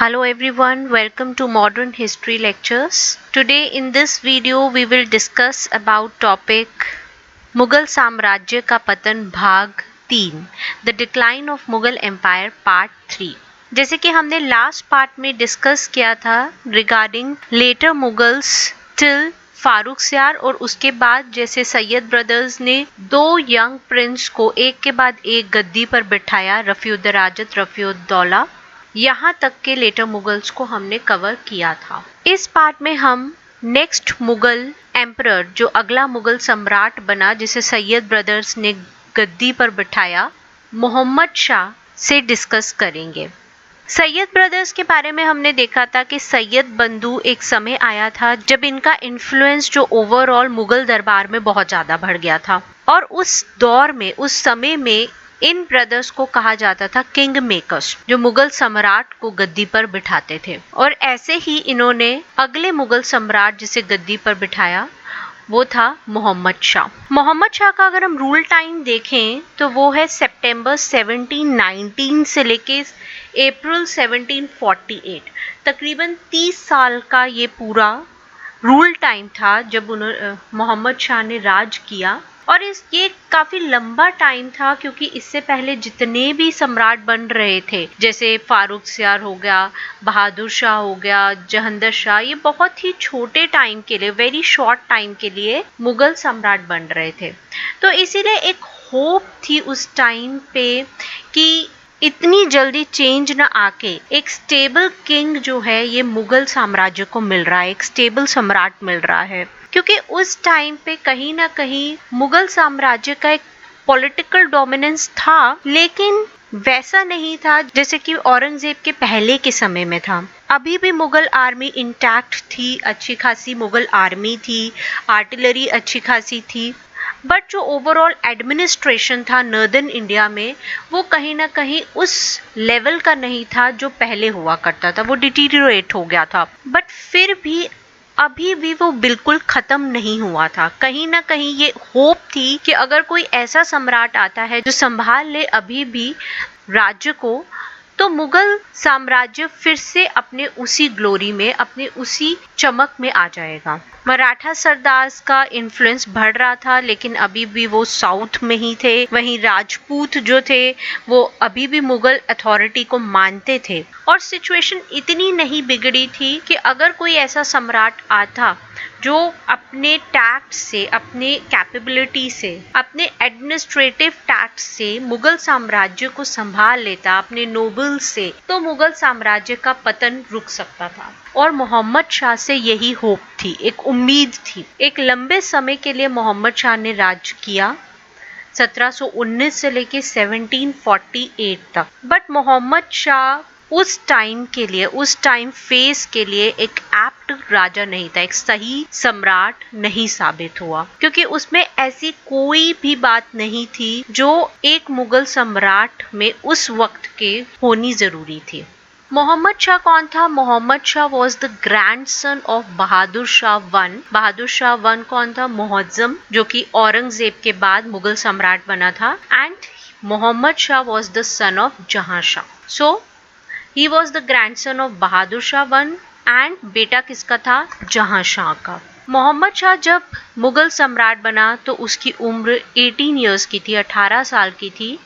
Hello everyone, welcome to Modern History Lectures. Today in this video we will discuss about topic Mughal साम्राज्य का पतन भाग 3 the decline of Mughal empire part 3। जैसे कि हमने लास्ट पार्ट में डिस्कस किया था रिगार्डिंग लेटर मुगल्स टिल फारुखसियार और उसके बाद जैसे सैयद ब्रदर्स ने दो यंग प्रिंस को एक के बाद एक गद्दी पर बिठाया, रफीउद्दराजत रफीउद्दौला, यहाँ तक के लेटर मुगल्स को हमने कवर किया था। इस पार्ट में हम नेक्स्ट मुगल एम्परर जो अगला मुगल सम्राट बना जिसे सैयद ब्रदर्स ने गद्दी पर बिठाया, मोहम्मद शाह से डिस्कस करेंगे। सैयद ब्रदर्स के बारे में हमने देखा था कि सैयद बंधु एक समय आया था जब इनका इन्फ्लुएंस जो ओवरऑल मुगल दरबार में बहुत ज्यादा बढ़ गया था और उस दौर में उस समय में इन ब्रदर्स को कहा जाता था किंग मेकर्स, जो मुगल सम्राट को गद्दी पर बिठाते थे। और ऐसे ही इन्होंने अगले मुगल सम्राट जिसे गद्दी पर बिठाया वो था मोहम्मद शाह। मोहम्मद शाह का अगर हम रूल टाइम देखें तो वो है सितंबर 1719 से लेके अप्रैल 1748, तकरीबन 30 साल का ये पूरा रूल टाइम था जब मोहम्मद शाह ने राज किया। और ये काफी लंबा टाइम था क्योंकि इससे पहले जितने भी सम्राट बन रहे थे जैसे फारुखसियार हो गया, बहादुर शाह हो गया, जहांगीर शाह, ये बहुत ही छोटे टाइम के लिए, वेरी शॉर्ट टाइम के लिए मुगल सम्राट बन रहे थे। तो इसीलिए एक होप थी उस टाइम पे कि इतनी जल्दी चेंज ना आके एक स्टेबल किंग जो है ये मुगल साम्राज्य को मिल रहा है, एक स्टेबल सम्राट मिल रहा है। क्योंकि उस टाइम पे कहीं ना कहीं मुगल साम्राज्य का एक पॉलिटिकल डोमिनेंस था, लेकिन वैसा नहीं था जैसे कि औरंगजेब के पहले के समय में था। अभी भी मुगल आर्मी इंटैक्ट थी, अच्छी खासी मुगल आर्मी थी, आर्टिलरी अच्छी खासी थी, बट जो ओवरऑल एडमिनिस्ट्रेशन था नॉर्दर्न इंडिया में वो कहीं ना कहीं उस लेवल का नहीं था जो पहले हुआ करता था, वो डिटीरियोरेट हो गया था। बट फिर भी अभी भी वो बिल्कुल खत्म नहीं हुआ था। कहीं ना कहीं ये होप थी कि अगर कोई ऐसा सम्राट आता है जो संभाल ले अभी भी राज्य को, तो मुगल साम्राज्य फिर से अपने उसी ग्लोरी में, अपने उसी चमक में आ जाएगा। मराठा सरदार्स का इन्फ्लुएंस बढ़ रहा था लेकिन अभी भी वो साउथ में ही थे। वहीं राजपूत जो थे वो अभी भी मुगल अथॉरिटी को मानते थे और सिचुएशन इतनी नहीं बिगड़ी थी कि अगर कोई ऐसा सम्राट आता जो अपने टैक्ट से, अपने कैपेबिलिटी से, अपने एडमिनिस्ट्रेटिव टैक्ट से मुगल साम्राज्य को संभाल लेता अपने नोबल से, तो मुगल साम्राज्य का पतन रुक सकता था। और मोहम्मद शाह से यही होप थी, एक उम्मीद थी। एक लंबे समय के लिए मोहम्मद शाह ने राज किया 1719 से लेके 1748 तक। बट मोहम्मद शाह उस टाइम के लिए, उस टाइम फेस के लिए एक एप्ट राजा नहीं था, एक सही सम्राट नहीं साबित हुआ, क्योंकि उसमें ऐसी कोई भी बात नहीं थी जो एक मुगल सम्राट में उस वक्त के होनी जरूरी थी। मोहम्मद शाह कौन था? Mohammad Shah was the grandson of Bahadur Shah one. Bahadur Shah one कौन था? मुअज्जम, जो कि औरंगजेब के बाद मुगल सम्राट बना था। And Mohammad Shah was the son of Jahan Shah. So he was the grandson of Bahadur Shah one and बेटा किसका था? जहां शाह का। मोहम्मद शाह जब मुगल सम्राट बना तो उसकी उम्र 18 ईयर्स की थी, 18 साल की थी।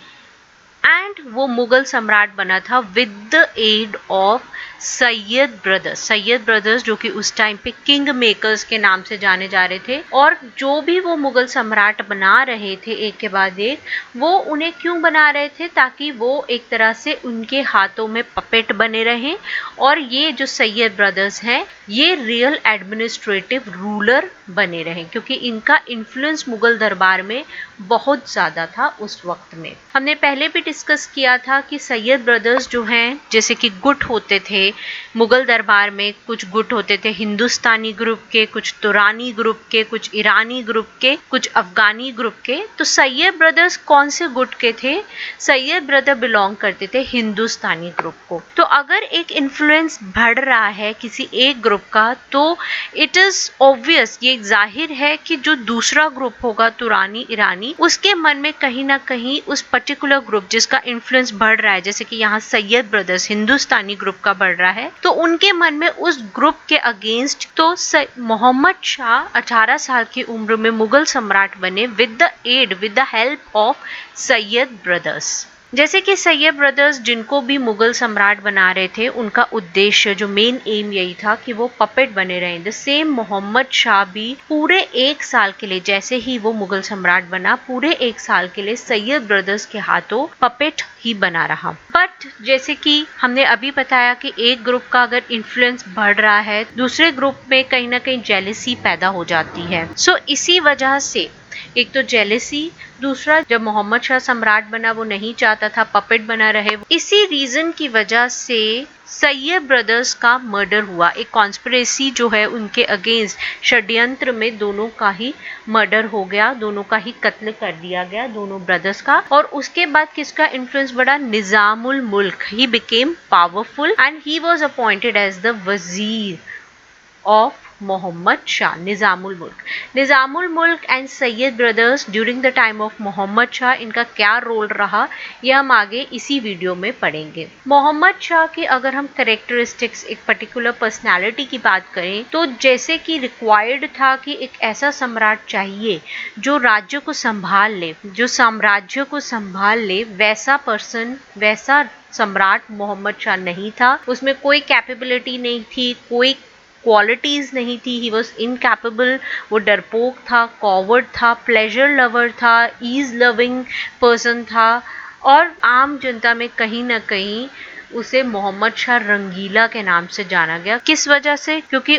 एंड वो मुगल सम्राट बना था with the aid of Sayyid brothers. Sayyid brothers जो कि उस टाइम पे किंग मेकर्स के नाम से जाने जा रहे थे, और जो भी वो मुगल सम्राट बना रहे थे एक के बाद एक, वो उन्हें क्यों बना रहे थे? ताकि वो एक तरह से उनके हाथों में पपेट बने रहें और ये जो सैयद ब्रदर्स हैं ये रियल एडमिनिस्ट्रेटिव रूलर बने रहें, क्योंकि इनका इन्फ्लुएंस मुगल दरबार में बहुत ज्यादा था उस वक्त में। हमने पहले भी डिस्कस किया था कि सैयद ब्रदर्स जो हैं, जैसे कि गुट होते थे मुगल दरबार में, कुछ गुट होते थे हिंदुस्तानी ग्रुप के, कुछ तुरानी ग्रुप के, कुछ ईरानी ग्रुप के, कुछ अफगानी ग्रुप के। तो सैयद ब्रदर्स कौन से गुट के थे? सैयद ब्रदर बिलोंग करते थे हिंदुस्तानी ग्रुप को। तो अगर एक इन्फ्लुएंस बढ़ रहा है किसी एक ग्रुप का तो इट इज ऑब्वियस, ये जाहिर है कि जो दूसरा ग्रुप होगा तुरानी ईरानी, उसके मन में कहीं ना कहीं उस पर्टिकुलर ग्रुप जिसका इन्फ्लुएंस बढ़ रहा है, जैसे कि यहाँ सैयद ब्रदर्स हिंदुस्तानी ग्रुप का बढ़ रहा है, तो उनके मन में उस ग्रुप के अगेंस्ट तो मोहम्मद शाह 18 साल की उम्र में मुगल सम्राट बने with the help of Sayyid brothers. जैसे कि सैयद ब्रदर्स जिनको भी मुगल सम्राट बना रहे थे, उनका उद्देश्य जो मेन एम यही था कि वो पपेट बने रहे। द सेम मोहम्मद शाह भी पूरे 1 साल के लिए, जैसे ही वो मुगल सम्राट बना, पूरे 1 साल के लिए सैयद ब्रदर्स के हाथों पपेट ही बना रहा। बट जैसे कि हमने अभी बताया कि एक ग्रुप का अगर इन्फ्लुएंस बढ़ रहा है, दूसरे ग्रुप में कहीं ना कहीं जेलसी पैदा हो जाती है। सो इसी वजह से एक तो जेलेसी, दूसरा जब मोहम्मद शाह सम्राट बना वो नहीं चाहता था पपेट बना रहे। इसी रीजन की वजह से सैयद ब्रदर्स का मर्डर हुआ। एक कॉन्स्पिरेसी जो है उनके अगेंस्ट, षड्यंत्र में दोनों का ही मर्डर हो गया, दोनों का ही कत्ल कर दिया गया, दोनों ब्रदर्स का। और उसके बाद किसका इन्फ्लुएंस बढ़ा? Nizamul Mulk. He became powerful and he was appointed as the wazir of Mohammad Shah, Nizamul Mulk and Sayyid brothers during the time of Mohammad Shah, इनका क्या रोल रहा ये हम आगे इसी वीडियो में पढ़ेंगे। मोहम्मद शाह की अगर हम कैरेक्टरिस्टिक्स, एक पर्टिकुलर पर्सनालिटी की बात करें, तो जैसे कि रिक्वायर्ड था कि एक ऐसा सम्राट चाहिए जो राज्य को संभाल ले, जो साम्राज्य को संभाल ले, वैसा पर्सन, वैसा सम्राट मोहम्मद शाह नहीं था। उसमें कोई कैपेबिलिटी नहीं थी, कोई क्वालिटीज नहीं थी। He was incapable. वो डरपोक था, कॉवर्ड था, प्लेजर लवर था, ईज लविंग पर्सन था, और आम जनता में कहीं ना कहीं उसे मोहम्मद शाह रंगीला के नाम से जाना गया। किस वजह से? क्योंकि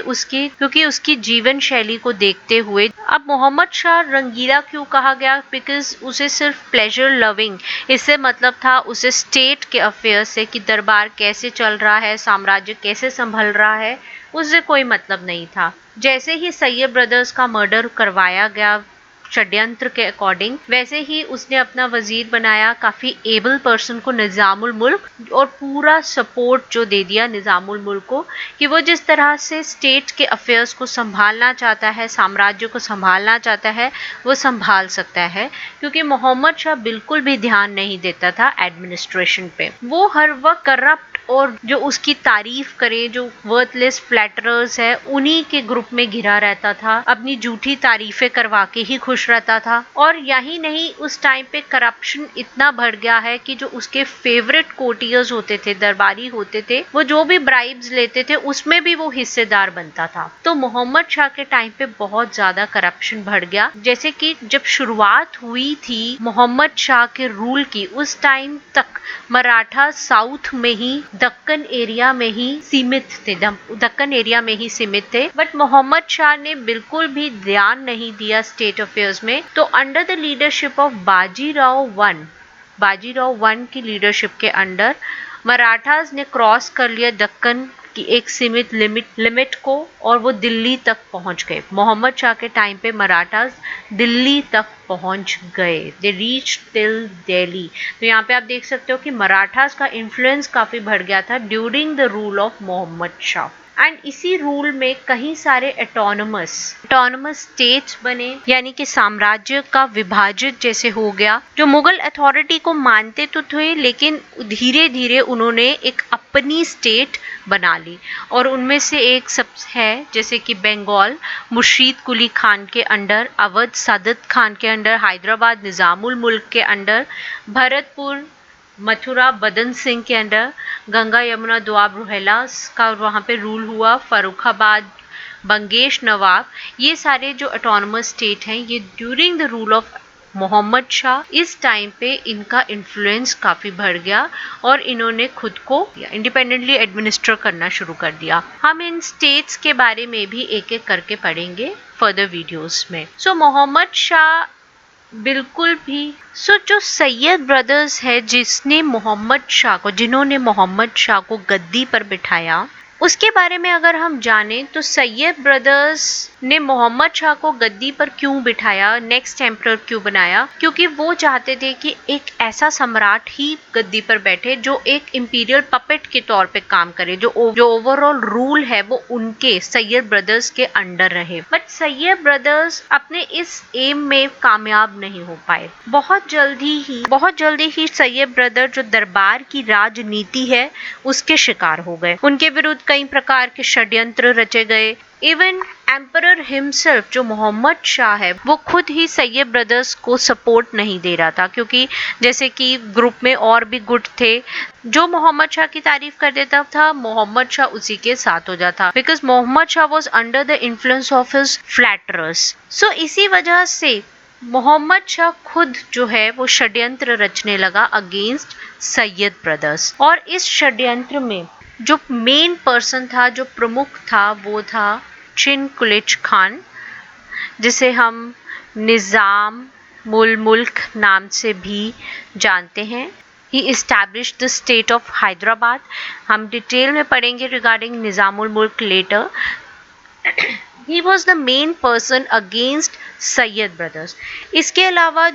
उसकी जीवन शैली को देखते हुए। अब मोहम्मद शाह रंगीला क्यों कहा गया? बिकॉज उसे सिर्फ प्लेजर लविंग, इससे मतलब था उसे स्टेट के अफेयर से, कि दरबार कैसे चल रहा है, साम्राज्य कैसे संभल रहा है, उससे कोई मतलब नहीं था। जैसे ही सैयद ब्रदर्स का मर्डर करवाया गया षड्यंत्र के अकॉर्डिंग, वैसे ही उसने अपना वजीर बनाया काफी एबल पर्सन को, निजामुल मुल्क, और पूरा सपोर्ट जो दे दिया निजामुल मुल्क को कि वो जिस तरह से स्टेट के अफेयर्स को संभालना चाहता है, साम्राज्य को संभालना चाहता है, वो संभाल सकता है। क्योंकि मोहम्मद शाह बिल्कुल भी ध्यान नहीं देता था एडमिनिस्ट्रेशन पे। वो हर वक्त करप्ट और जो उसकी तारीफ करे, जो वर्थलेस फ्लैटरर्स है, उन्हीं के ग्रुप में घिरा रहता था, अपनी झूठी तारीफें करवा के ही खुश रहता था। और यही नहीं, उस टाइम पे करप्शन इतना बढ़ गया है कि जो उसके फेवरेट कोर्टियर्स होते थे, दरबारी होते थे, वो जो भी ब्राइब्स लेते थे उसमें भी वो हिस्सेदार बनता था। तो मोहम्मद शाह के टाइम पे बहुत ज्यादा करप्शन बढ़ गया। जैसे कि जब शुरुआत हुई थी मोहम्मद शाह के रूल की, उस टाइम तक मराठा साउथ में ही, दक्कन एरिया में ही सीमित थे, दक्कन एरिया में ही सीमित थे। बट मोहम्मद शाह ने बिल्कुल भी ध्यान नहीं दिया स्टेट अफेयर्स में। तो under the leadership of Bajirao one की लीडरशिप के अंडर मराठास ने क्रॉस कर लिया दक्कन की एक सीमित लिमिट को, और वो दिल्ली तक पहुंच गए। मोहम्मद शाह के टाइम पे मराठास दिल्ली तक पहुंच गए। They reach till Delhi. तो यहाँ पे आप देख सकते हो कि मराठास का इन्फ्लुएंस काफी बढ़ गया था during the rule of Mohammad Shah. And इसी रूल में कई सारे ऑटोनमस स्टेट्स बने, यानी कि साम्राज्य का विभाजित जैसे हो गया। जो मुगल अथॉरिटी को मानते तो थे, लेकिन धीरे धीरे उन्होंने एक अपनी स्टेट बना ली। और उनमें से एक सब है, जैसे कि बंगाल मुर्शीद कुली खान के अंडर, अवध सादत खान के अंडर, हैदराबाद निजामुल मुल्क के अंडर, भरतपुर मथुरा बदन सिंह के अंडर, गंगा यमुना दोआब रोहिला का वहाँ पे रूल हुआ, फर्रुखाबाद बंगेश नवाब। ये सारे जो ऑटोनमस स्टेट हैं, ये during the rule of Mohammad Shah, इस टाइम पे इनका इन्फ्लुएंस काफी बढ़ गया और इन्होंने खुद को इंडिपेंडेंटली एडमिनिस्टर करना शुरू कर दिया। हम इन स्टेट्स के बारे में भी एक एक करके पढ़ेंगे फर्दर वीडियोस में। सो मोहम्मद शाह बिल्कुल भी जो सैयद ब्रदर्स है, जिन्होंने मोहम्मद शाह को गद्दी पर बिठाया, उसके बारे में अगर हम जानें तो सैयद ब्रदर्स ने मोहम्मद शाह को गद्दी पर क्यों बिठाया, नेक्स्ट एम्परर क्यों बनाया, क्योंकि वो चाहते थे कि एक ऐसा सम्राट ही गद्दी पर बैठे जो एक इंपीरियल पपेट के तौर पे काम करे, जो ओवरऑल रूल है वो उनके सैयद ब्रदर्स के अंडर रहे। बट सैयद ब्रदर्स अपने इस एम में कामयाब नहीं हो पाए। बहुत जल्दी ही सैयद ब्रदर जो दरबार की राजनीति है उसके शिकार हो गए। उनके विरुद्ध कई प्रकार के षड्यंत्र रचे गए। इवन एम्परर हिमसेल्फ जो मोहम्मद शाह है वो खुद ही सैयद ब्रदर्स को सपोर्ट नहीं दे रहा था, क्योंकि जैसे कि ग्रुप में और भी गुट थे। जो मोहम्मद शाह की तारीफ कर देता था मोहम्मद शाह उसी के साथ हो जाता, because Mohammad Shah was under the influence of his flatterers. So इसी वजह से मोहम्मद शाह खुद जो है वो षड्यंत्र रचने लगा अगेंस्ट सैयद ब्रदर्स। और इस षड्यंत्र में जो मेन पर्सन था, जो प्रमुख था, वो था चिन कुलिच खान, जिसे हम निजाम उल मुल्क नाम से भी जानते हैं। ही established the state of Hyderabad. हम डिटेल में पढ़ेंगे regarding Nizamul Mulk later. He was the main person against Sayyid brothers. इसके अलावा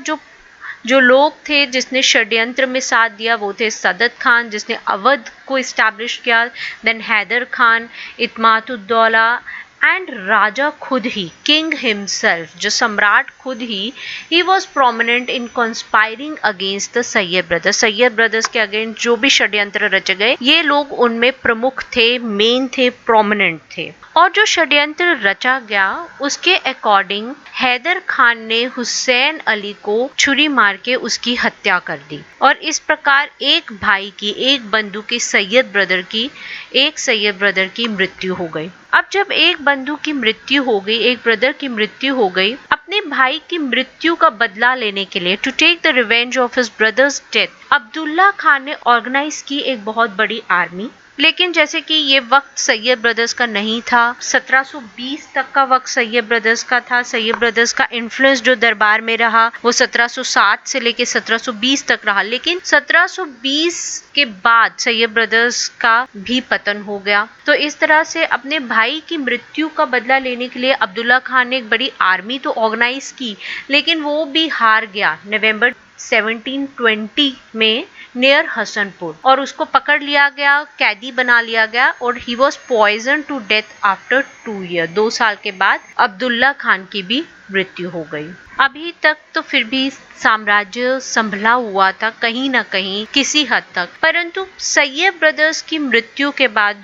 जो लोग थे जिसने षड्यंत्र में साथ दिया वो थे सदत खान जिसने अवध को इस्टेब्लिश किया, देन हैदर खान, इत्मादुद्दौला एंड राजा खुद ही, किंग हिमसेल्फ, जो सम्राट खुद he was prominent in conspiring against the Syed brothers. Sayyid brothers के अगेंस्ट जो भी षड्यंत्र रचे गए ये लोग उनमें प्रमुख थे, मेन थे, प्रोमिनेंट थे। और जो षड्यंत्र रचा गया उसके अकॉर्डिंग हैदर खान ने हुसैन अली को छुरी मार के उसकी हत्या कर दी और इस प्रकार एक भाई की, एक बंधु की, एक सैयद ब्रदर की मृत्यु हो गई। अब जब एक बंधु की मृत्यु हो गई, एक ब्रदर की मृत्यु हो गई, अपने भाई की मृत्यु का बदला लेने के लिए, to take the revenge of his brothers death, Abdullah Khan ने ऑर्गेनाइज की एक बहुत बड़ी आर्मी। लेकिन जैसे कि ये वक्त सैयद ब्रदर्स का नहीं था, 1720 तक का वक्त सैयद ब्रदर्स का था। सैयद ब्रदर्स का इन्फ्लुएंस जो दरबार में रहा वो 1707 से लेके 1720 तक रहा, लेकिन 1720 के बाद सैयद ब्रदर्स का भी पतन हो गया। तो इस तरह से अपने भाई की मृत्यु का बदला लेने के लिए अब्दुल्ला खान ने एक बड़ी आर्मी तो ऑर्गेनाइज की, लेकिन वो भी हार गया नवंबर 1720 में नियर हसनपुर, और उसको पकड़ लिया गया, कैदी बना लिया गया और he was poison to death after 2 year. 2 साल के बाद अब्दुल्ला खान की भी मृत्यु हो गई। अभी तक तो फिर भी साम्राज्य संभला हुआ था कहीं ना कहीं किसी हद तक, परंतु सैयद ब्रदर्स की मृत्यु के बाद,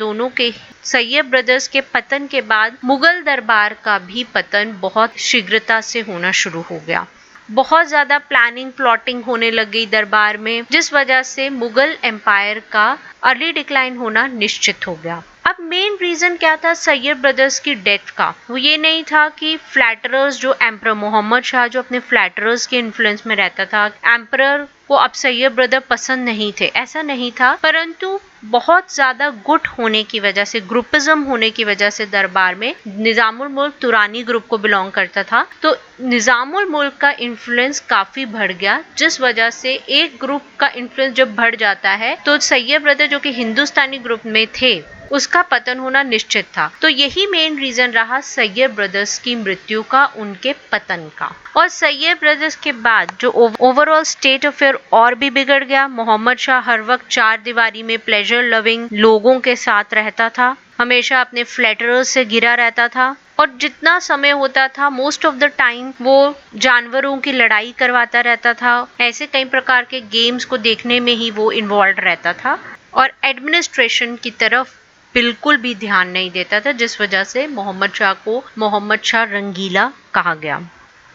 सैयद ब्रदर्स के पतन के बाद मुगल दरबार का भी पतन बहुत शीघ्रता से होना शुरू हो गया। बहुत ज्यादा प्लानिंग प्लॉटिंग होने लग गई दरबार में, जिस वजह से मुगल एम्पायर का अर्ली डिक्लाइन होना निश्चित हो गया। अब मेन रीजन क्या था सैयद ब्रदर्स की डेथ का? वो ये नहीं था कि फ्लैटरर्स, जो एम्परर मोहम्मद शाह जो अपने फ्लैटरर्स के इन्फ्लुएंस में रहता था, एम्परर को अब सैयद ब्रदर पसंद नहीं थे, ऐसा नहीं था, परंतु बहुत ज्यादा गुट होने की वजह से, ग्रुपिज्म होने की वजह से दरबार में निजामुल मुल्क तुरानी ग्रुप को बिलोंग करता था, तो निजामुल मुल्क का इन्फ्लुएंस काफी बढ़ गया, जिस वजह से एक ग्रुप का इन्फ्लुएंस जब बढ़ जाता है तो सैयद ब्रदर जो कि हिंदुस्तानी ग्रुप में थे उसका पतन होना निश्चित था। तो यही मेन रीजन रहा सैयद ब्रदर्स की मृत्यु का, उनके पतन का। और सैयद ब्रदर्स के बाद जो ओवरऑल स्टेट अफेयर और भी बिगड़ गया। मोहम्मद शाह हर वक्त 4 दीवारी में प्लेजर लविंग लोगों के साथ रहता था, हमेशा अपने फ्लैटरर्स से घिरा रहता था और जितना समय होता था मोस्ट ऑफ द टाइम वो जानवरों की लड़ाई करवाता रहता था। ऐसे कई प्रकार के गेम्स को देखने में ही वो इन्वॉल्व रहता था और एडमिनिस्ट्रेशन की तरफ बिल्कुल भी ध्यान नहीं देता था, जिस वजह से मोहम्मद शाह को मोहम्मद शाह रंगीला कहा गया।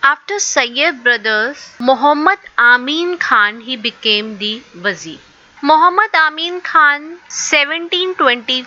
आफ्टर सैयद ब्रदर्स, मोहम्मद आमीन खान ही बिकेम दी वजीर। मोहम्मद आमीन खान 1721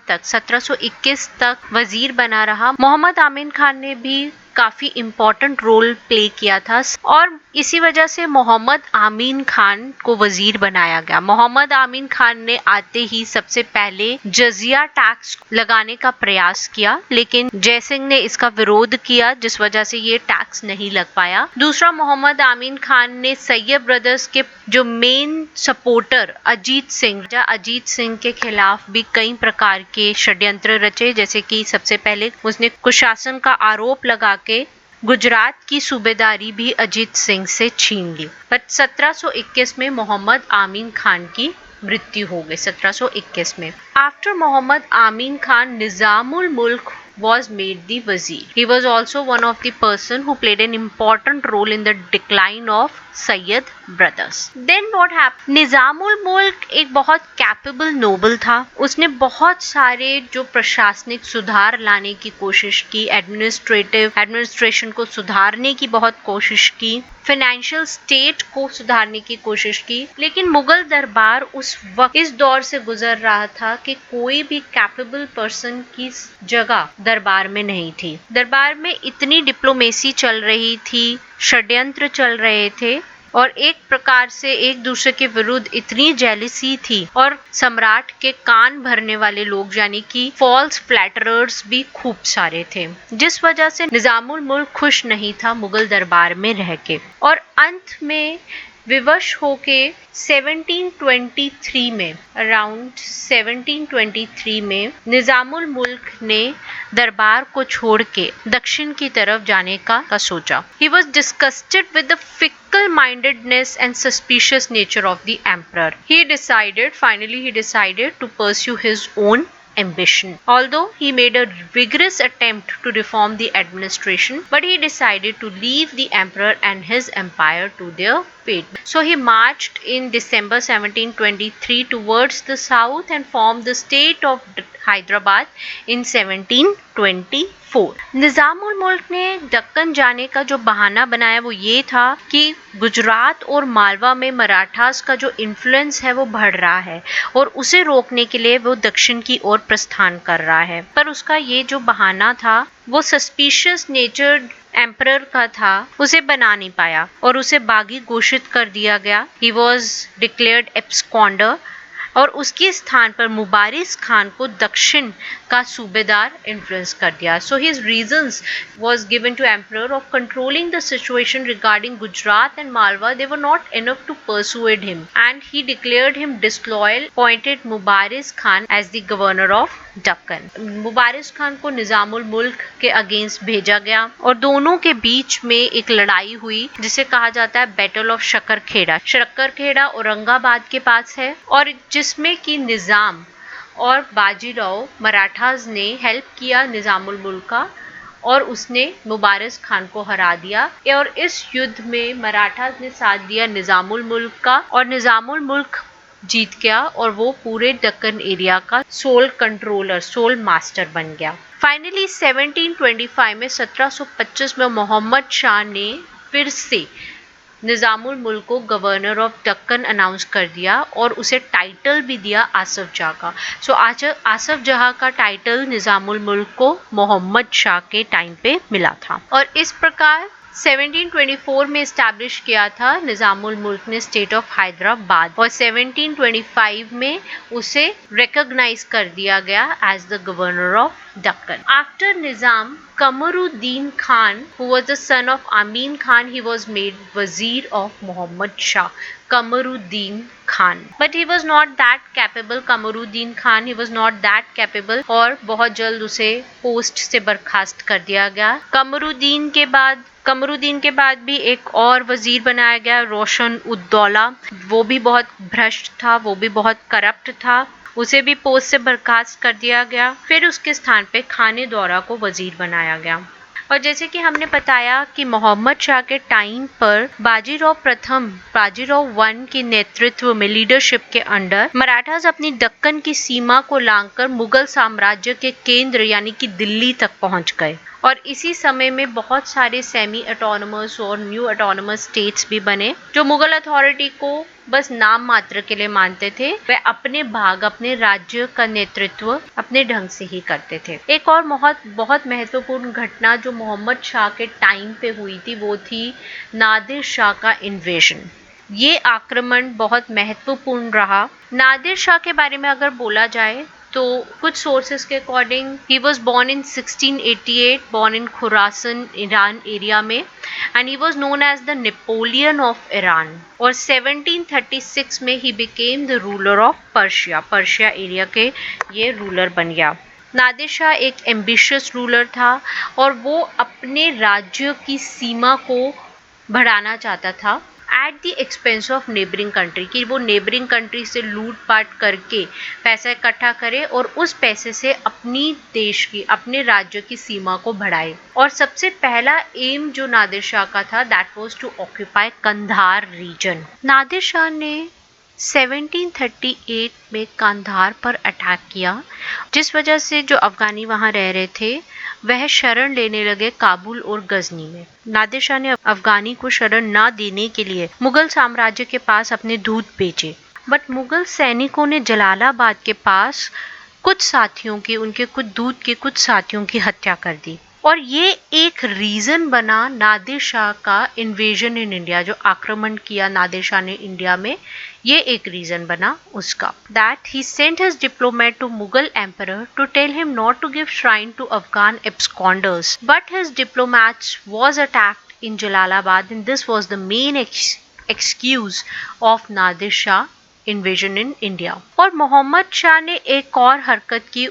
तक, 1721 तक वजीर बना रहा। मोहम्मद आमीन खान ने भी काफी इम्पोर्टेंट रोल प्ले किया था और इसी वजह से मोहम्मद आमीन खान को वजीर बनाया गया। मोहम्मद आमीन खान ने आते ही सबसे पहले जजिया टैक्स लगाने का प्रयास किया, लेकिन जयसिंह ने इसका विरोध किया, जिस वजह से ये टैक्स नहीं लग पाया। दूसरा, मोहम्मद आमीन खान ने सैयद ब्रदर्स के जो मेन सपोर्टर अजीत सिंह के खिलाफ भी कई प्रकार के षड्यंत्र रचे, जैसे कि सबसे पहले उसने कुशासन का आरोप लगा के गुजरात की सूबेदारी भी अजीत सिंह से छीन ली। पर 1721 में मोहम्मद आमीन खान की मृत्यु हो गई। 1721 में आफ्टर मोहम्मद आमीन Khan, Nizamul Mulk was made the Wazir. He was also one of the person who played an important role in the decline of Sayyid brothers. Then what happened, Nizamul Mulk एक बहुत कैपेबल नोबल था। उसने बहुत सारे जो प्रशासनिक सुधार लाने की कोशिश की, एडमिनिस्ट्रेशन को सुधारने की बहुत कोशिश की, फाइनेंशियल स्टेट को सुधारने की कोशिश की, लेकिन मुगल दरबार उस वक्त इस दौर से गुजर रहा था कि कोई भी कैपेबल पर्सन की जगह दरबार में नहीं थी। दरबार में इतनी डिप्लोमेसी चल रही थी, षड्यंत्र चल रहे थे और एक प्रकार से एक दूसरे के विरुद्ध इतनी जेलिसी थी और सम्राट के कान भरने वाले लोग यानी कि फॉल्स फ्लैटरर्स भी खूब सारे थे, जिस वजह से निजामुल मुल्क खुश नहीं था मुगल दरबार में रह के। और अंत में विवश होके 1723 में अराउंड 1723 में निजामुल मुल्क ने दरबार को छोड़ के दक्षिण की तरफ जाने का सोचा। He was disgusted with the fickle-mindedness and suspicious nature of the emperor. Finally he decided to pursue his own ambition. Although he made a vigorous attempt to reform the administration, but he decided to leave the emperor and his empire to their fate. So he marched in December 1723 towards the south and formed the state of Hyderabad in 1724. Nizamul मुल्क ने दक्कन जाने का जो बहाना बनाया वो ये था कि गुजरात और मालवा में मराठास का जो इन्फ्लुएंस है वो बढ़ रहा है और उसे रोकने के लिए वो दक्षिण की ओर प्रस्थान कर रहा है। पर उसका ये जो बहाना था वो सस्पिशियस नेचर एम्परर का था, उसे बना नहीं पाया और उसे बागी घोषित कर दिया गया। ही वॉज डिक्लेयर्ड एब्सकॉन्डर और उसके स्थान पर मुबारिस खान को दक्षिण का सूबेदार इन्फ्लुएंस कर दिया। So his reasons was given to emperor of controlling the situation regarding Gujarat and Malwa. They were not enough to persuade him and he declared him disloyal, appointed Mubariz Khan as the governor of Deccan. Mubariz Khan को निजामुल मुल्क के against भेजा गया और दोनों के बीच में एक लड़ाई हुई जिसे कहा जाता है बैटल ऑफ शकरखेड़ा औरंगाबाद के पास है और जिसमें कि निजाम और बाजीराव मराठास ने हेल्प किया निजामुल मुल्क का और उसने मुबारिस खान को हरा दिया। और इस युद्ध में मराठास ने साथ दिया निजामुल मुल्क का और निजामुल मुल्क जीत गया और वो पूरे दक्कन एरिया का सोल मास्टर बन गया। फाइनली 1725 में 1725 में मोहम्मद शाह ने फिर से निजामुल मुल्क को गवर्नर ऑफ दक्कन अनाउंस कर दिया और उसे टाइटल भी दिया आसफ जाह का। सो आसफ जाह का टाइटल निजामुल मुल्क को मोहम्मद शाह के टाइम पे मिला था और इस प्रकार 1724 में इस्टेब्लिश किया था निजामुल मुल्क ने स्टेट ऑफ हैदराबाद और 1725 में उसे रिकॉग्नाइज कर दिया गया as the governor of Deccan. After Nizam, Kamaruddin Khan, who was the son of Amin Khan, he was made Wazir of Muhammad Shah. Kamaruddin Khan. But he was not that capable. Kamaruddin Khan, he was not that capable और बहुत जल्द उसे post से बर्खास्त कर दिया गया। कमरुद्दीन के बाद भी एक और वजीर बनाया गया रोशन उद्दौला। वो भी बहुत भ्रष्ट था, वो भी बहुत करप्ट था, उसे भी पोस्ट से बर्खास्त कर दिया गया। फिर उसके स्थान पे खाने दौरा को वजीर बनाया गया। और जैसे कि हमने बताया कि मोहम्मद शाह के टाइम पर बाजीराव वन के नेतृत्व में लीडरशिप के अंडर मराठास अपनी दक्कन की सीमा को लांघकर मुगल साम्राज्य के केंद्र यानी कि दिल्ली तक पहुंच गए और इसी समय में बहुत सारे सेमी ऑटोनमस और न्यू ऑटोनमस स्टेट्स भी बने जो मुगल अथॉरिटी को बस नाम मात्र के लिए मानते थे। वे अपने भाग, अपने राज्य का नेतृत्व अपने ढंग से ही करते थे। एक और बहुत महत्वपूर्ण घटना जो मोहम्मद शाह के टाइम पे हुई थी वो थी नादिर शाह का इन्वेजन। ये आक्रमण बहुत महत्वपूर्ण रहा। नादिर शाह के बारे में अगर बोला जाए तो कुछ सोर्सेस के according he was born in 1688, born in Khorasan Iran area में, and he was known as the Napoleon of Iran. और 1736 में he became the ruler of Persia. Persia area के ये रूलर बन गया। नादिर शाह एक एम्बिशियस रूलर था और वो अपने राज्य की सीमा को बढ़ाना चाहता था at the expense of neighbouring country, कि वो नेबरिंग कंट्री से लूटपाट करके पैसा इकट्ठा करे और उस पैसे से अपनी देश की, अपने राज्य की सीमा को बढ़ाए। और सबसे पहला एम जो नादिर शाह का था that was to occupy Kandahar region. Nadir Shah ने 1738 में कंधार पर अटैक किया, जिस वजह से जो अफगानी वहां रह रहे थे वह शरण लेने लगे काबुल और गजनी में। नादिर शाह ने अफगानी को शरण न देने के लिए मुगल साम्राज्य के पास अपने दूत भेजे, बट मुगल सैनिकों ने जलालाबाद के पास कुछ साथियों की, उनके कुछ दूत के कुछ साथियों की हत्या कर दी। और ये एक रीजन बना नादिर शाह का इन्वेजन इन इंडिया, जो आक्रमण किया नादिर शाह ने इंडिया में, ये एक रीजन बना उसका। That he sent his diplomat to Mughal emperor to tell him not to give shrine to Afghan absconders, but his diplomats was attacked in Jalalabad and this was the main excuse of Nadir Shah invasion in India. और मोहम्मद शाह ने एक और हरकत की,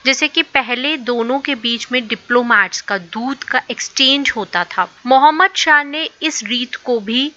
जैसे कि पहले दोनों के बीच में डिप्लोमैट्स का, दूत का एक्सचेंज होता था। मोहम्मद शाह ने इस रीत को भी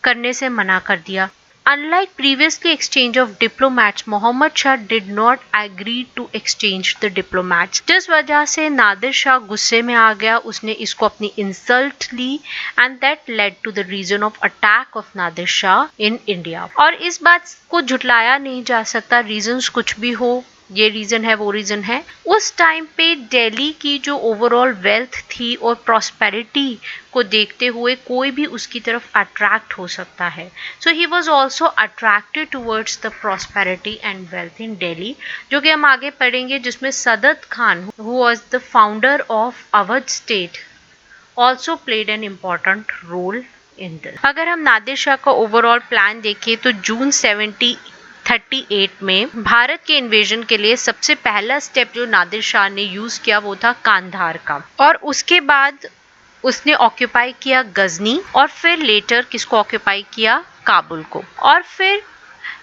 करने से मना कर दिया। Unlike previously exchange of diplomats, Mohammad Shah did not agree to exchange the diplomats, जिस वजह से नादिर शाह गुस्से में आ गया, उसने इसको अपनी इंसल्ट ली and that led to the reason of attack of Nadir Shah in India। और इस बात को झुटलाया नहीं जा सकता, रीजंस कुछ भी हो, ये रीजन है वो रीजन है। उस टाइम पे दिल्ली की जो ओवरऑल वेल्थ थी और प्रॉस्पेरिटी को देखते हुए कोई भी उसकी तरफ अट्रैक्ट हो सकता है। So he was also attracted towards the prosperity and wealth in Delhi, जो कि हम आगे पढ़ेंगे, जिसमें Saadat Khan who was the founder of Awadh state also played an important role in this. अगर हम नादिर शाह का ओवरऑल प्लान देखें तो जून 1738 में भारत के इन्वेजन के लिए सबसे पहला स्टेप जो नादिर शाह ने यूज किया वो था कांधार का, और उसके बाद उसने ऑक्यूपाई किया गजनी, और फिर लेटर किसको ऑक्यूपाई किया, काबुल को, और फिर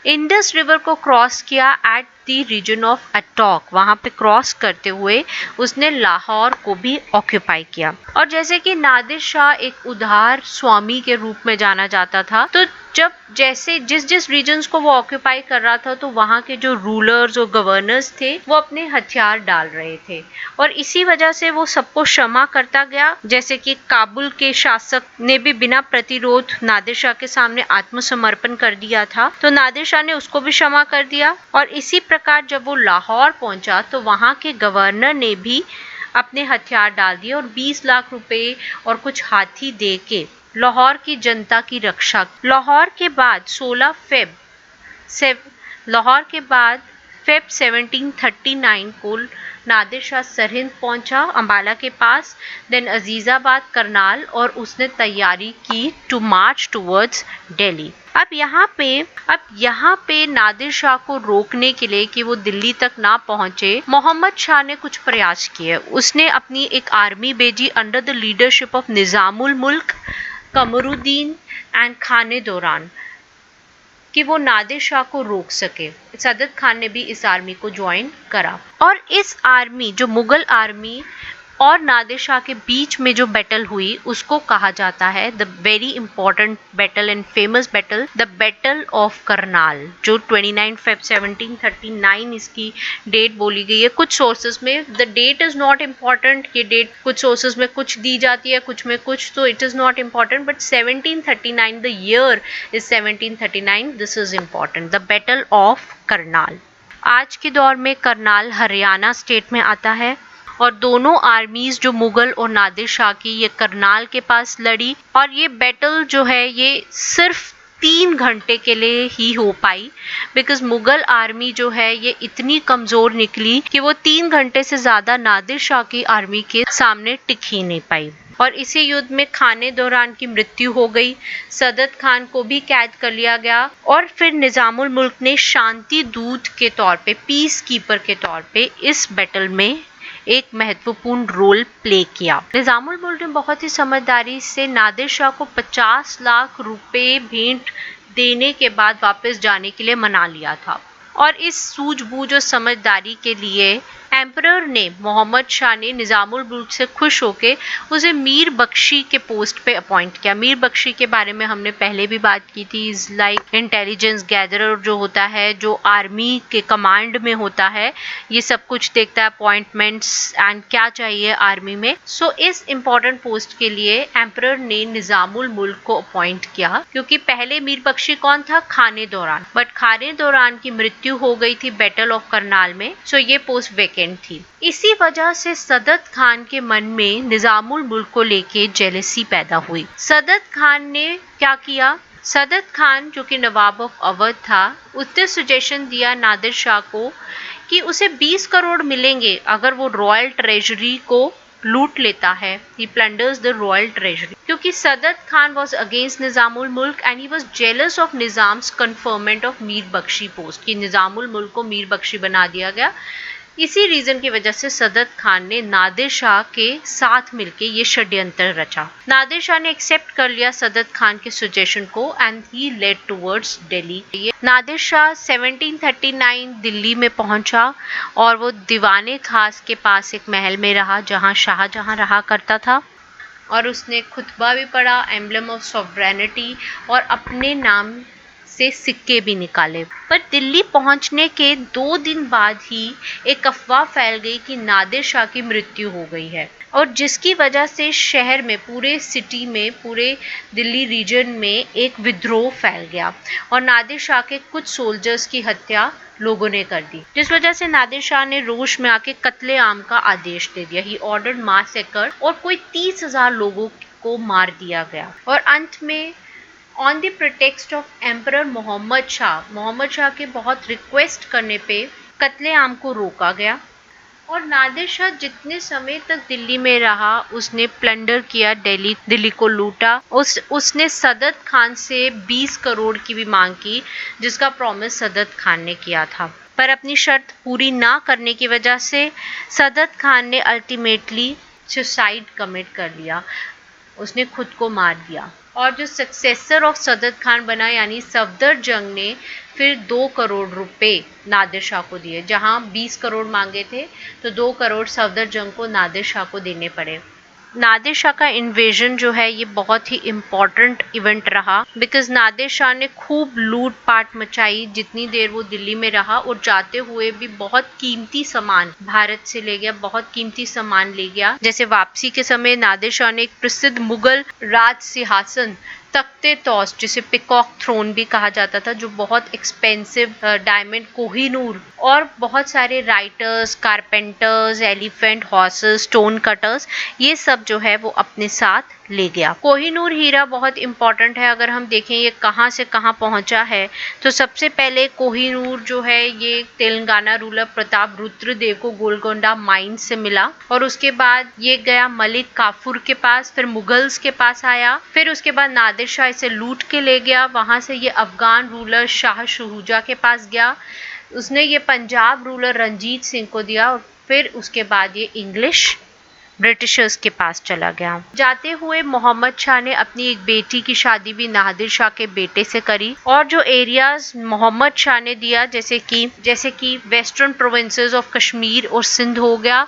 इंडस रिवर को क्रॉस किया at the region of Attock, वहां पे क्रॉस करते हुए उसने लाहौर को भी ऑक्यूपाई किया। और जैसे कि नादिर शाह एक उदार स्वामी के रूप में जाना जाता था, तो जब जैसे जिस रीजन्स को वो ऑक्यूपाई कर रहा था तो वहाँ के जो रूलर्स और गवर्नर्स थे वो अपने हथियार डाल रहे थे, और इसी वजह से वो सबको क्षमा करता गया। जैसे कि काबुल के शासक ने भी बिना प्रतिरोध नादिर शाह के सामने आत्मसमर्पण कर दिया था, तो नादिर शाह ने उसको भी क्षमा कर दिया। और इसी प्रकार जब वो लाहौर पहुंचा तो वहाँ के गवर्नर ने भी अपने हथियार डाल दिए और 20 लाख रुपए और कुछ हाथी दे के लाहौर की जनता की रक्षा। लाहौर के बाद 16 फेब 1739 को नादिर शाह सरहिंद पहुंचा, अंबाला के पास, देन अजीजाबाद, करनाल, और उसने तैयारी की टू मार्च टुवर्ड्स दिल्ली। अब यहाँ पे नादिर शाह को रोकने के लिए कि वो दिल्ली तक ना पहुंचे, मोहम्मद शाह ने कुछ प्रयास किए। उसने अपनी एक आर्मी भेजी under the leadership of Nizamul मुल्क, कमरुद्दीन एंड खाने दौरान, कि वो नादिर शाह को रोक सके। सदत खान ने भी इस आर्मी को ज्वाइन करा, और इस आर्मी, जो मुगल आर्मी और नादिर शाह के बीच में जो बैटल हुई उसको कहा जाता है the very important battle and famous battle, the battle of Karnal, जो 29 फेब 1739 इसकी डेट बोली गई है। कुछ सोर्सेस में the date is not important, ये डेट कुछ सोर्सेस में कुछ दी जाती है, कुछ में कुछ, तो it is not important, but 1739 the year is 1739, this is important, the battle of Karnal. आज के दौर में करनाल हरियाणा स्टेट में आता है, और दोनों आर्मीज जो मुगल और नादिर शाह की ये करनाल के पास लड़ी, और ये बैटल जो है ये सिर्फ 3 घंटे के लिए ही हो पाई, बिकॉज मुगल आर्मी जो है ये इतनी कमजोर निकली कि वो 3 घंटे से ज्यादा नादिर शाह की आर्मी के सामने टिक ही नहीं पाई। और इसी युद्ध में खाने दौरान की मृत्यु हो गई, सदत खान को भी कैद कर लिया गया और फिर निजामुल मुल्क ने शांति दूत के तौर पे, पीस कीपर के तौर पे इस बैटल में एक महत्वपूर्ण रोल प्ले किया। निजामुल मुल्क ने बहुत ही समझदारी से नादिर शाह को 50 लाख रुपए भेंट देने के बाद वापस जाने के लिए मना लिया था। और इस सूझबूझ और समझदारी के लिए एम्परर ने, मोहम्मद शाह ने निजामुल मुल्क से खुश होकर उसे मीर बख्शी के पोस्ट पे अपॉइंट किया। मीर बख्शी के बारे में हमने पहले भी बात की थी। इज लाइक इंटेलिजेंस गैदरर जो होता है, जो आर्मी के कमांड में होता है, ये सब कुछ देखता है, अपॉइंटमेंट्स एंड क्या चाहिए आर्मी में। सो इस इम्पोर्टेंट पोस्ट के लिए एम्परर ने निजामुल मुल्क को अपॉइंट किया, क्योंकि पहले मीर बख्शी कौन था? खाने दौरान, बट खाने दौरान की मृत्यु हो गई थी बैटल ऑफ करनाल में, सो ये पोस्ट वैकेंट थी। इसी वजह से सदत खान के मन में निजामुल मुल्क को लेके जेलसी पैदा हुई। सदत खान ने क्या किया? सदत खान जो कि नवाब ऑफ अवध था, उसने सजेशन दिया नादिर शाह को कि उसे 20 करोड़ मिलेंगे अगर वो रॉयल ट्रेजरी को लूट लेता है। He plunders the royal treasury, क्योंकि सदत खान was against निजामुल मुल्क and he was jealous of Nizam's conferment of Mir Bakhshi post, कि निजामुल मुल्क को मीर बख्शी बना दिया गया। इसी रीजन की वजह से सदत खान ने नादिर शाह के साथ मिलके ये षड्यंत्र रचा। नादिर शाह ने एक्सेप्ट कर लिया सदत खान के सजेशन को and he led towards Delhi. Nadir Shah 1739 Delhi में पहुंचा और वो दीवाने खास के पास एक महल में रहा जहां शाहजहां रहा करता था, और उसने खुतबा भी पढ़ा, एम्बलम ऑफ सॉवरेनिटी, और अपने नाम से सिक्के भी निकाले। पर दिल्ली पहुंचने के 2 दिन बाद ही एक अफवाह फैल गई कि नादिर शाह की मृत्यु हो गई है, और जिसकी वजह से शहर में, पूरे सिटी में, पूरे दिल्ली रीजन में एक विद्रोह फैल गया और नादिर शाह के कुछ सोल्जर्स की हत्या लोगों ने कर दी, जिस वजह से नादिर शाह ने रोष में आके कत्ले आम का आदेश दे दिया। ही ऑर्डर्ड मासैकर, और कोई 30,000 लोगों को मार दिया गया। और अंत में on the pretext of emperor Mohammad Shah के बहुत रिक्वेस्ट करने पे कत्ले आम को रोका गया। और नादिर शाह जितने समय तक दिल्ली में रहा उसने प्लंडर किया, दिल्ली को लूटा। उसने सदत खान से 20 करोड़ की भी मांग की, जिसका प्रॉमिस सदत खान ने किया था, पर अपनी शर्त पूरी ना करने की वजह से सदत खान ने अल्टीमेटली सुसाइड कमिट कर लिया, उसने खुद को मार दिया। और जो सक्सेसर ऑफ सदत खान बना यानी सफदर जंग ने फिर 2 करोड़ रुपए नादिर शाह को दिए। जहां 20 करोड़ मांगे थे तो 2 करोड़ सफदर जंग को नादिर शाह को देने पड़े। नादिर शाह का इन्वेजन जो है ये बहुत ही इम्पोर्टेंट इवेंट रहा, बिकॉज नादिर शाह ने खूब लूट पाट मचाई जितनी देर वो दिल्ली में रहा, और जाते हुए भी बहुत कीमती सामान भारत से ले गया, बहुत कीमती सामान ले गया। जैसे वापसी के समय नादिर शाह ने एक प्रसिद्ध मुगल राज सिंहासन, तख्ते तौस, जिसे पिकॉक थ्रोन भी कहा जाता था, जो बहुत एक्सपेंसिव डायमंड, कोहिनूर, और बहुत सारे writers, carpenters, elephant, horses, stone cutters, ये सब जो है वो अपने साथ ले गया। कोहिनूर हीरा बहुत इंपॉर्टेंट है। अगर हम देखें ये कहाँ से कहाँ पहुंचा है, तो सबसे पहले कोहिनूर जो है ये तेलंगाना रूलर प्रताप रुद्रदेव को गोलकोंडा माइन से मिला, और उसके बाद ये गया मलिक काफूर के पास, फिर मुगल्स के पास आया, फिर उसके बाद नादिर शाह इसे लूट के ले गया। वहां से ये अफगान रूलर शाह शुजा के पास गया, उसने ये पंजाब रूलर रंजीत सिंह को दिया, और फिर उसके बाद ये इंग्लिश ब्रिटिशर्स के पास चला गया। जाते हुए मोहम्मद शाह ने अपनी एक बेटी की शादी भी नादिर शाह के बेटे से करी, और जो एरियाज मोहम्मद शाह ने दिया, जैसे कि वेस्टर्न प्रोविंसेस ऑफ कश्मीर और सिंध हो गया,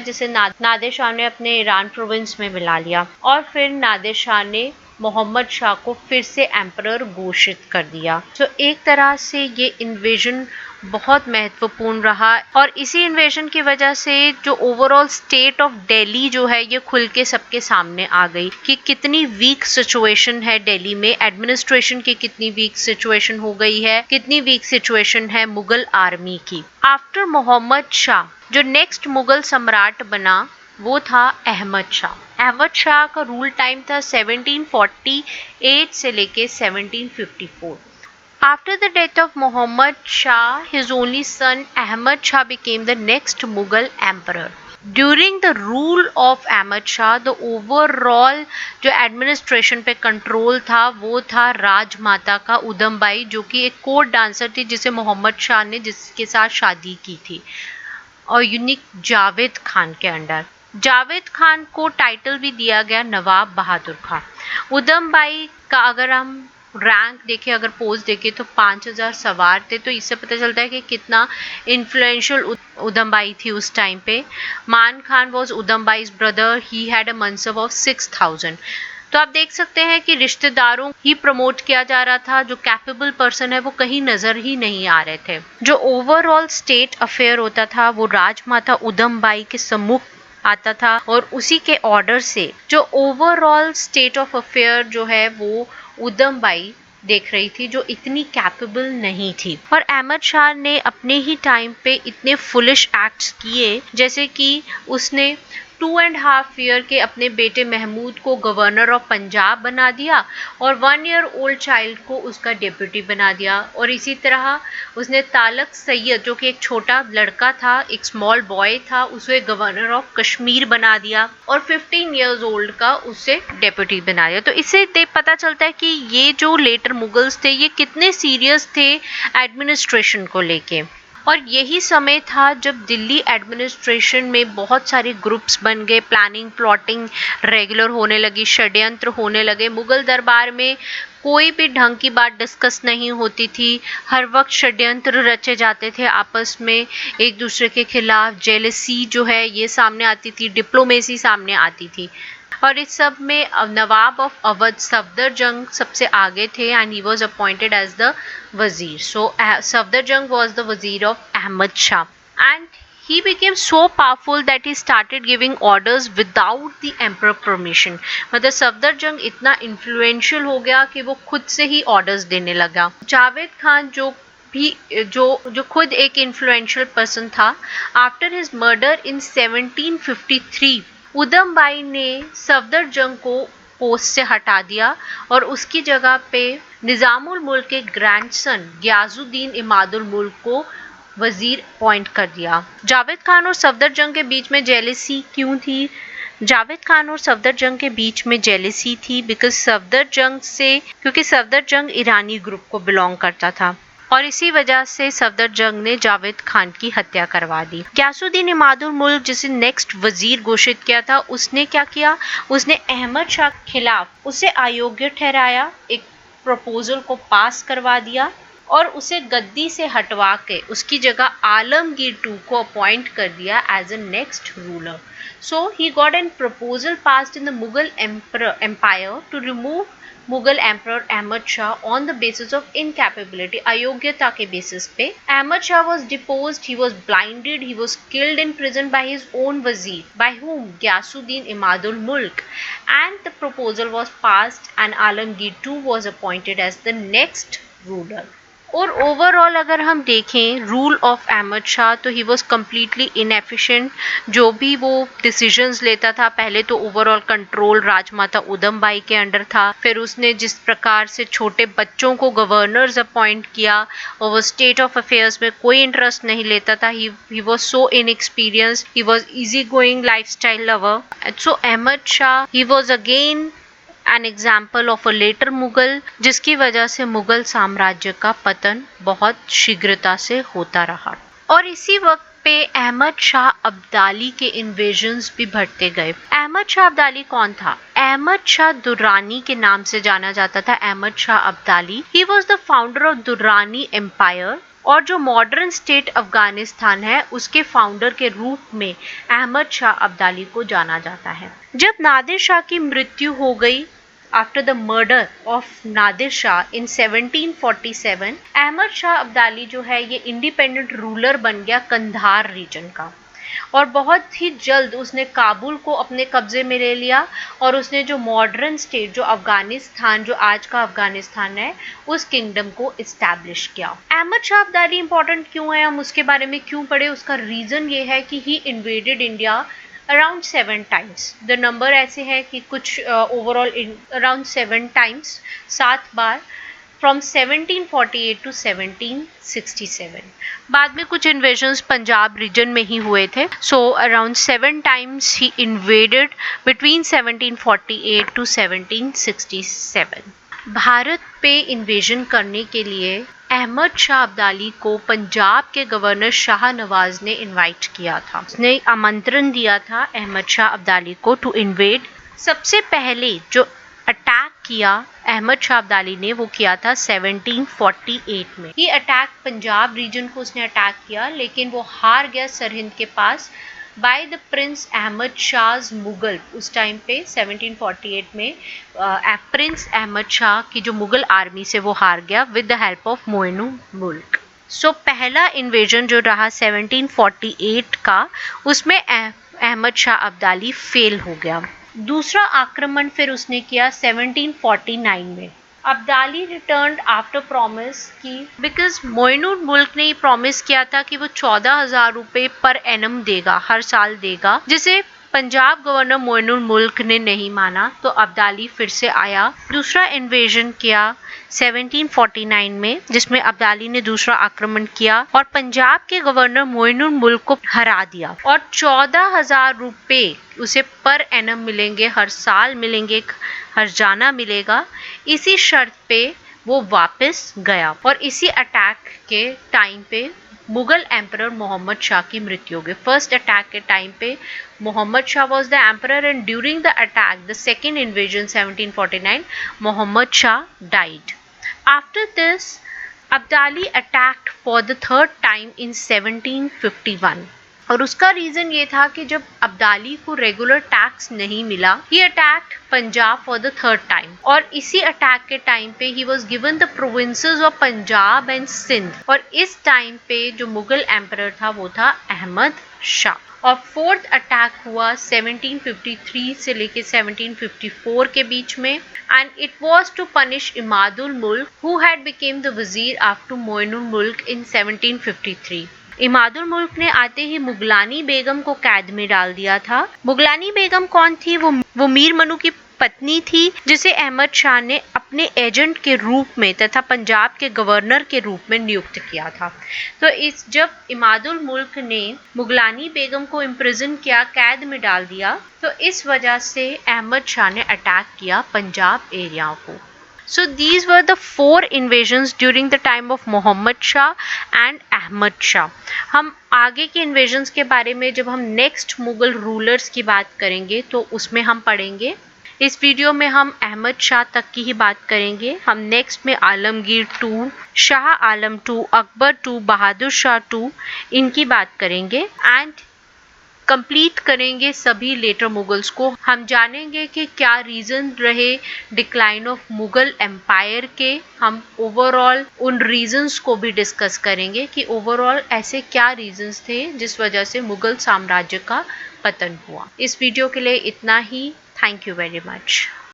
जिसे नादिर शाह ने अपने ईरान प्रोविंस में मिला लिया। और फिर नादिर शाह ने मोहम्मद शाह को फिर से एम्परर घोषित कर दिया। तो एक तरह से ये इन्वेजन बहुत महत्वपूर्ण रहा, और इसी इन्वेजन की वजह से जो ओवरऑल स्टेट ऑफ दिल्ली जो है ये खुल के सबके सामने आ गई कि कितनी वीक सिचुएशन है दिल्ली में, एडमिनिस्ट्रेशन की कितनी वीक सिचुएशन हो गई है, कितनी वीक सिचुएशन है मुगल आर्मी की। आफ्टर मोहम्मद शाह जो नेक्स्ट मुगल सम्राट बना वो था अहमद शाह। अहमद शाह का रूल टाइम था 1748 से लेके 1754। After the death of Muhammad Shah, his only son Ahmad Shah became the next Mughal emperor. During the rule of Ahmad Shah, the overall जो एडमिनिस्ट्रेशन पे कंट्रोल था वो था राजमाता का उदमबाई, जो कि एक कोर्ट डांसर थी जिसे मोहम्मद शाह ने जिसके साथ शादी की थी, और यूनिक जावेद खान के अंडर। जावेद खान को टाइटल भी दिया गया नवाब बहादुर खान। उदमबाई का अगर हम रैंक देखें, अगर पोस्ट देखें तो 5000 सवार थे, तो इससे पता चलता है कि कितना इन्फ्लुएंशियल उदमबाई थी उस टाइम पे। Man Khan was Udhambai's brother, he had a mansab of 6000। तो आप देख सकते हैं कि रिश्तेदारों ही प्रमोट किया जा रहा था, जो कैपेबल पर्सन है वो कहीं नजर ही नहीं आ रहे थे। जो ओवरऑल स्टेट अफेयर होता था वो राजमाता उदमबाई के सम्मुख आता था, और उसी के ऑर्डर से जो ओवरऑल स्टेट ऑफ अफेयर जो है वो उदमबाई देख रही थी, जो इतनी कैपेबल नहीं थी। और अहमद शाह ने अपने ही टाइम पे इतने फुलिश एक्ट्स किए, जैसे कि उसने 2.5 ईयर के अपने बेटे महमूद को गवर्नर ऑफ पंजाब बना दिया और 1 ईयर ओल्ड चाइल्ड को उसका डिप्यूटी बना दिया। और इसी तरह उसने तालक सैयद, जो कि एक छोटा लड़का था, एक स्मॉल बॉय था, उसे गवर्नर ऑफ कश्मीर बना दिया और 15 ईयर्स ओल्ड का उसे डिप्यूटी बना दिया। तो इससे पता चलता है कि ये जो लेटर मुगल्स थे ये कितने सीरियस थे एडमिनिस्ट्रेशन को लेके। और यही समय था जब दिल्ली एडमिनिस्ट्रेशन में बहुत सारे ग्रुप्स बन गए, प्लानिंग प्लॉटिंग रेगुलर होने लगी, षड्यंत्र होने लगे। मुगल दरबार में कोई भी ढंग की बात डिस्कस नहीं होती थी, हर वक्त षड्यंत्र रचे जाते थे आपस में एक दूसरे के खिलाफ। जेलसी जो है ये सामने आती थी, डिप्लोमेसी सामने आती थी। और इस सब में नवाब ऑफ अवध सफदरजंग सबसे आगे थे, and he was appointed as the wazir. So Safdarjung was the wazir of Ahmad Shah, and he became so powerful that he started giving orders without the emperor permission। मतलब सफदरजंग इतना इन्फ्लुएंशियल हो गया कि वो खुद से ही ऑर्डर्स देने लगा। जावेद खान जो खुद एक इन्फ्लुएंशियल पर्सन था, आफ्टर हिज मर्डर इन 1753 उदमबाई ने सफदरजंग को पोस्ट से हटा दिया और उसकी जगह पे निजामुल मुल्क के ग्रैंडसन गयाजुद्दीन इमादुल मुल्क को वजीर अपॉइंट कर दिया। जावेद खान और सफदरजंग के बीच में जेलसी क्यों थी? जावेद खान और सफदरजंग के बीच में जेलसी थी क्योंकि सफदरजंग ईरानी ग्रुप को बिलोंग करता था, और इसी वजह से सफदरजंग ने जावेद खान की हत्या करवा दी। गयासुद्दीन इमादुल मुल्क जिसे नेक्स्ट वजीर घोषित किया था, उसने क्या किया, उसने अहमद शाह के खिलाफ उसे अयोग्य ठहराया, एक प्रपोजल को पास करवा दिया और उसे गद्दी से हटवा के उसकी जगह आलमगीर II को अपॉइंट कर दिया as a next ruler. So he got an proposal passed in the Mughal empire to remove Mughal emperor Ahmad Shah on the basis of incapability, अयोग्यता के बेसिस पे। Ahmad Shah was deposed, he was blinded, he was killed in prison by his own wazir, by whom Ghiyasuddin Imadul Mulk, and the proposal was passed and Alamgir II was appointed as the next ruler। और overall अगर हम देखें rule of Ahmad Shah, तो he was completely inefficient. जो भी वो decisions लेता था, पहले तो ओवरऑल कंट्रोल राजमाता उदमबाई के अंडर था, फिर उसने जिस प्रकार से छोटे बच्चों को गवर्नर्स अपॉइंट किया और वो स्टेट ऑफ अफेयर्स में कोई इंटरेस्ट नहीं लेता था। He was so inexperienced, he was easy going lifestyle lover. So Ahmad Shah he was again an example of a later Mughal, जिसकी वजह से मुगल साम्राज्य का पतन बहुत शीघ्रता से होता रहा। और इसी वक्त पे अहमद शाह अब्दाली के इन्वेजन्स भी बढ़ते गए। अहमद शाह अब्दाली कौन था? अहमद शाह दुर्रानी के नाम से जाना जाता था। Ahmad Shah Abdali, he was the founder of Durrani empire, और जो मॉडर्न स्टेट अफगानिस्तान है उसके फाउंडर के रूप में अहमद शाह अब्दाली को जाना जाता है। जब नादिर शाह की मृत्यु हो गई, after the murder of Nadir Shah in 1747, Ahmad Shah Abdali जो है ये इंडिपेंडेंट रूलर बन गया कंधार रीजन का, और बहुत ही जल्द उसने काबुल को अपने कब्जे में ले लिया और उसने जो मॉडर्न स्टेट जो अफगानिस्तान, जो आज का अफगानिस्तान है, उस किंगडम को इस्टेब्लिश किया। अहमद शाह अब्दाली इंपॉर्टेंट क्यों है, हम उसके बारे में क्यों पढ़े, उसका रीजन ये है कि he invaded India around 7 times. The number ऐसे है कि कुछ ओवरऑल अराउंड 7 टाइम्स, 7 बार, फ्रॉम 1748 टू 1767। बाद में कुछ इन्वेजन्स पंजाब रीजन में ही हुए थे। So around 7 times he invaded between 1748 to 1767। Bharat पे इन्वेजन करने के लिए अहमद शाह अब्दाली को पंजाब के गवर्नर शाह नवाज ने इनवाइट किया था। उसने आमंत्रण दिया था अहमद शाह अब्दाली को टू इन्वेड। सबसे पहले जो अटैक किया अहमद शाह अब्दाली ने वो किया था 1748 में। ये अटैक पंजाब रीजन को उसने अटैक किया, लेकिन वो हार गया सरहिंद के पास by the prince Ahmad Shah Mughal. उस टाइम पे 1748 में प्रिंस अहमद शाह की जो मुगल आर्मी से वो हार गया with the help of Moinul मुल्क। सो पहला इन्वेजन जो रहा 1748 का, उसमें अहमद शाह अब्दाली फेल हो गया। दूसरा आक्रमण फिर उसने किया 1749 में। अब्दाली रिटर्न्ड आफ्टर प्रॉमिस की, बिकॉज मोइनुल मुल्क ने प्रॉमिस किया था कि वो 14,000 रुपए पर एनम देगा, हर साल देगा, जिसे पंजाब गवर्नर मोइनुल मुल्क ने नहीं माना। तो अब्दाली फिर से आया, दूसरा इन्वेजन किया 1749 में, जिसमें अब्दाली ने दूसरा आक्रमण किया और पंजाब के गवर्नर मोइनुल मुल्क को हरा दिया और 14,000 रुपए उसे पर एनम मिलेंगे, हर साल मिलेंगे, हर्जाना मिलेगा। इसी शर्त पे वो वापस गया और इसी अटैक के टाइम पे मुगल एम्परर मोहम्मद शाह की मृत्यु हो गई। फर्स्ट अटैक के टाइम पे Mohammad Shah was the emperor and during the attack, the second invasion 1749, Mohammad Shah died. After this Abdali attacked for the third time in 1751 और उसका रीजन ये था कि जब अब्दाली को रेगुलर टैक्स नहीं मिला, he attacked Punjab for the third time. और इसी अटैक के टाइम पे he was given the provinces of Punjab and Sindh. और इस टाइम पे जो मुगल एम्परर था वो था अहमद शाह। और फोर्थ अटैक हुआ 1753 से लेके 1754 के बीच में, and it was to punish Imadul Mulk who had became the wazir after Moinul Mulk in 1753। Imadul मुल्क ने आते ही मुगलानी बेगम को कैद में डाल दिया था। मुगलानी बेगम कौन थी? वो मीर मनु की पत्नी थी, जिसे अहमद शाह ने अपने एजेंट के रूप में तथा पंजाब के गवर्नर के रूप में नियुक्त किया था। तो जब इमादुल मुल्क ने मुगलानी बेगम को इम्प्रिजन किया, कैद में डाल दिया, तो इस वजह से अहमद शाह ने अटैक किया पंजाब एरिया को। So these were the 4 invasions during the time of Muhammad Shah and Ahmad Shah. हम आगे के invasions के बारे में जब हम नेक्स्ट मुगल रूलर्स की बात करेंगे तो उसमें हम पढ़ेंगे। इस वीडियो में हम अहमद शाह तक की ही बात करेंगे। हम नेक्स्ट में आलमगीर 2, शाह आलम 2, अकबर 2, बहादुर शाह 2 इनकी बात करेंगे एंड कंप्लीट करेंगे सभी लेटर मुगल्स को। हम जानेंगे कि क्या रीजन रहे डिक्लाइन ऑफ मुगल एम्पायर के। हम ओवरऑल उन रीजंस को भी डिस्कस करेंगे कि ओवरऑल ऐसे क्या रीजंस थे जिस वजह से मुगल साम्राज्य का पतन हुआ। इस वीडियो के लिए इतना ही। Thank you very much.